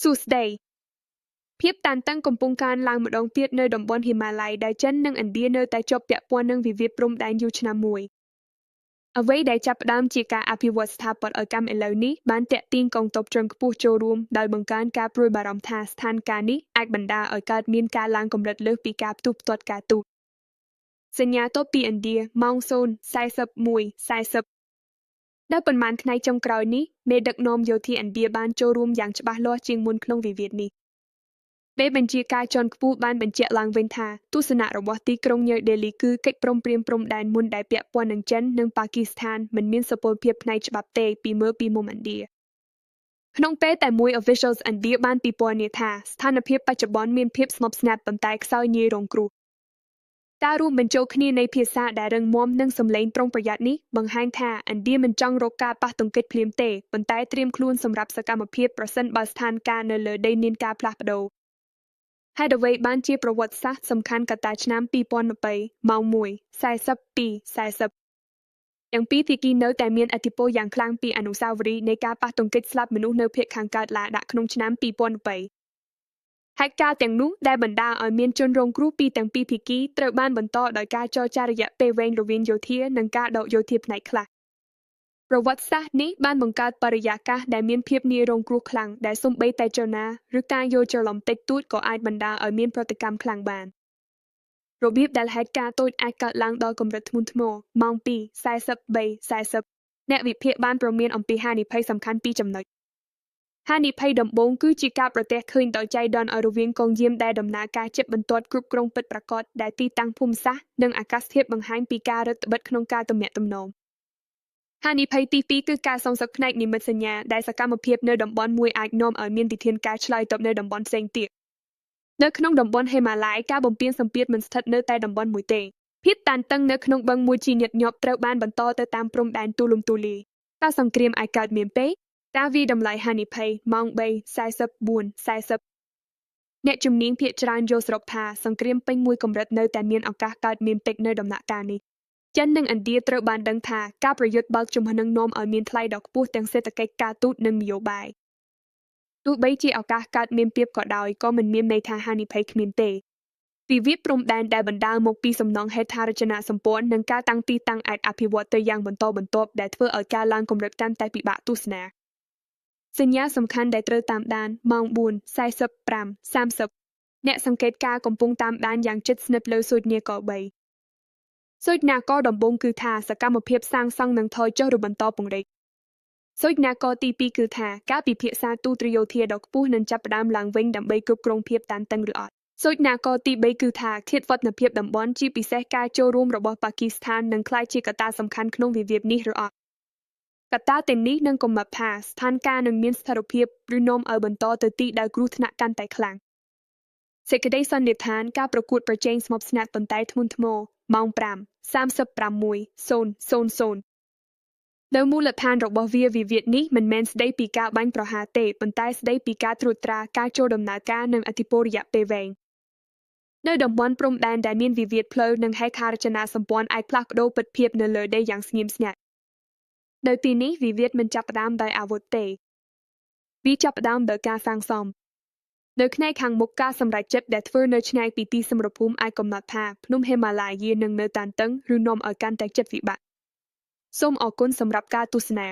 សួស្តីភាពតានតឹងកំពុងកើនឡើងម្ដងទៀតនៅតំបន់ហិមាល័យដែលចិននិងឥណ្ឌានៅតែជាប់ពាក់ព័ន្ធនឹងវិវាទព្រំដែនយូរឆ្នាំមួយអ្វីដែលចាប់ផ្ដើមជាការអភិវឌ្ឍស្ថាបត្យកម្មឥឡូវនេះបានទាក់ទាញកងទ័ពជាន់ខ្ពស់ចូលរួមដោយបង្កើនការព្រួយបារម្ភថាស្ថានភាពនេះអាចបណ្ដាលឲ្យកើតមានការឡើងកម្រិតលើសពីការផ្ទុះផ្ទាត់ការទូតសញ្ញាទ័ពពីឥណ្ឌាម៉ោង 0:41:40 ដែលប៉ុន្មានថ្ងៃចុងក្រោយនេះមេដឹកនាំយោធាឥណ្ឌាបានចូលរួមយ៉ាងច្បាស់លាស់ជាងមុនក្នុងវិវាទនេះពេលបញ្ជាការជាន់ខ្ពស់បានបញ្ជាក់ឡើងវិញថាទស្សនៈរបស់ទីក្រុងញូដេលីគឺកិច្ចព្រមព្រៀងព្រំដែនមុនដែលពាក់ព័ន្ធនឹងចិននិងប៉ាគីស្ថានមិនមានសុពលភាពផ្នែកច្បាប់ទេពីមើលពីមុំឥណ្ឌាក្នុងពេលតែមួយ officials ឥណ្ឌាបានពិពណ៌នាថាស្ថានភាពបច្ចុប្បន្នមានភាពស្ងប់ស្ងាត់ប៉ុន្តែខ្សោយងាយរងគ្រោះការរួមបញ្ចូលគ្នានៃភាសាដែលរឹងមាំនិងសម្លេងប្រុងប្រយ័ត្ននេះបង្ហាញថាឥណ្ឌាមិនចង់រកការប៉ះទង្គិចភ្លាមទេប៉ុន្តែត្រៀមខ្លួនសម្រាប់សកម្មភាពប្រសិនបើស្ថានភាពនៅលើដីមានការផ្លាស់ប្ដូរហេតុអ្វីបានជាប្រវត្តិសាស្ត្រសំខាន់កត្តាឆ្នាំ2020ម៉ោង 1:42:40ទាំងពីរភាគីនៅតែមានឥទ្ធិពលយ៉ាងខ្លាំងពីអនុស្សាវរីយ៍នៃការប៉ះទង្គិចស្លាប់មនុស្សនៅភាគខាងកើតឡាដាក់ក្នុងឆ្នាំ2020ហេតុការណ៍ទាំងនោះដែលបណ្ដាលឲ្យមានជនរងគ្រោះពីទាំងពីរភាគីត្រូវបានបន្តដោយការចរចារយៈពេលវែងរវាងយោធានិងការដកយោធាផ្នែកខ្លះប្រវត្តិសាស្ត្រនេះបានបង្កើតបរិយាកាសដែលមានភាពងាយរងគ្រោះខ្លាំងដែលសូម្បីតែចលនាឬការយល់ច្រឡំតិចតួចក៏អាចបណ្ដាលឲ្យមានប្រតិកម្មខ្លាំងបានរបៀបដែលហេតុការណ៍តូចអាចកើតឡើងដល់កម្រិតធ្ងន់ធ្ងរម៉ោង 2:43:40 អ្នកវិភាគបានព្រមានអំពីហានិភ័យសំខាន់ពីរចំណុចហានិភ័យដំបូងគឺជាការប្រទះឃើញដោយចៃដន្យឲ្យរវាងកងយាមដែលដំណើរការជិតបន្ទាត់គ្រប់គ្រងពិតប្រាកដដែលទីតាំងភូមិសាស្ត្រនិងអាកាសធាតុបង្ហាញពីការរឹតបន្តឹងក្នុងការទំនាក់ទំនងហានិភ័យទី2គឺការសងសឹកផ្នែកនិមិត្តសញ្ញាដែលសកម្មភាពនៅតំបន់មួយអាចនាំឲ្យមានវិធានការឆ្លើយតបនៅតំបន់ផ្សេងទៀតនៅក្នុងតំបន់ហេម៉ាឡាយការបំពានសម្ពាធមិនស្ថិតនៅតែតំបន់មួយទេភាពតានតឹងនៅក្នុងបឹងមួយជាញឹកញាប់ត្រូវបានបន្តទៅតាមព្រំដែនទូលំទូលាយតើសង្គ្រាមអាចកើតមានពេកតាវីតម្លៃហានិភ័យម៉ោង 3:44:40 អ្នកជំនាញភាគច្រើនយល់សរុបថាសង្គ្រាមពេញមួយកម្រិតនៅតែមានឱកាសកើតមានពេកនៅដំណាក់កាលនេះចិននិងឥណ្ឌាត្រូវបានដឹងថាការប្រយុទ្ធបើកជំហរនឹងនាំឲ្យមានថ្លៃដ៏ខ្ពស់ទាំងសេដ្ឋកិច្ចការទូតនិងនយោបាយទោះបីជាឱកាសកើតមានពាបក៏ដោយក៏មិនមានន័យថាហានិភ័យគ្មានទេវិវាទព្រំដែនដែលបណ្ដាលមកពីសំណងហេដ្ឋារចនាសម្ព័ន្ធនិងការតាំងទីតាំងអាចអភិវឌ្ឍទៅយ៉ាងបន្តបន្ទាប់ដែលធ្វើឲ្យការឡើងកម្រិតកាន់តែពិបាកទស្សនាសញ្ញាសំខាន់ដែលត្រូវតាមដានម៉ោង 4:45:30 អ្នកសង្កេតការណ៍កំពុងតាមដានយ៉ាងជិតស្និទ្ធលើសូចនាករ3សូចនាករដំបូងគឺថាសកម្មភាពសាងសង់នឹងថយចុះឬបន្តពង្រីកសូចនាករទី2គឺថាការពិភាក្សាទូតយោធាដ៏ខ្ពស់នឹងចាប់ផ្ដើមឡើងវិញដើម្បីគ្រប់គ្រងភាពតានតឹងឬអត់សូចនាករទី3គឺថាធាតុវឌ្ឍនភាពតំបន់ជាពិសេសការចូលរួមរបស់ប៉ាគីស្ថាននឹងក្លាយជាកត្តាសំខាន់ក្នុងវិវាទនេះឬអត់កត្តាទាំងនេះនឹងកំណត់ថាស្ថានភាពនឹងមានស្ថិរភាពឬនាំឲ្យបន្តទៅទីដែលគ្រោះថ្នាក់កាន់តែខ្លាំងសេចក្តីសន្និដ្ឋានការប្រកួតប្រជែងស្មុគស្មាញប៉ុន្តែធ្ងន់ធ្ងរម៉ោង 5:36:00 នៅមូលដ្ឋានរបស់វិវាទនេះមិនមែនស្ដីពីការបាញ់ប្រហារទេប៉ុន្តែស្ដីពីការត្រួតត្រាការចូលដំណើរការនិងឥទ្ធិពលរយៈពេលវែងនៅតំបន់ព្រំដែនដែលមានវិវាទផ្លូវនិងហេដ្ឋារចនាសម្ព័ន្ធអាចផ្លាស់ប្ដូរពិតភាពនៅលើដីយ៉ាងស្ងៀមស្ងាត់នៅទីនេះវិវាទមិនចាប់ផ្ដើមដោយអាវុធទេវាចាប់ផ្ដើមដោយការសាងសង់នៅផ្នែកខាងមុខការសម្រេចចិត្តដែលធ្វើនៅឆ្ងាយពីទីសមរភូមិអាចកំណត់ថាភ្នំហេម៉ាឡាយានឹងនៅតានតឹងឬនាំឲ្យកាន់តែជិតវិបត្តិសូមអរគុណសម្រាប់ការទស្សនា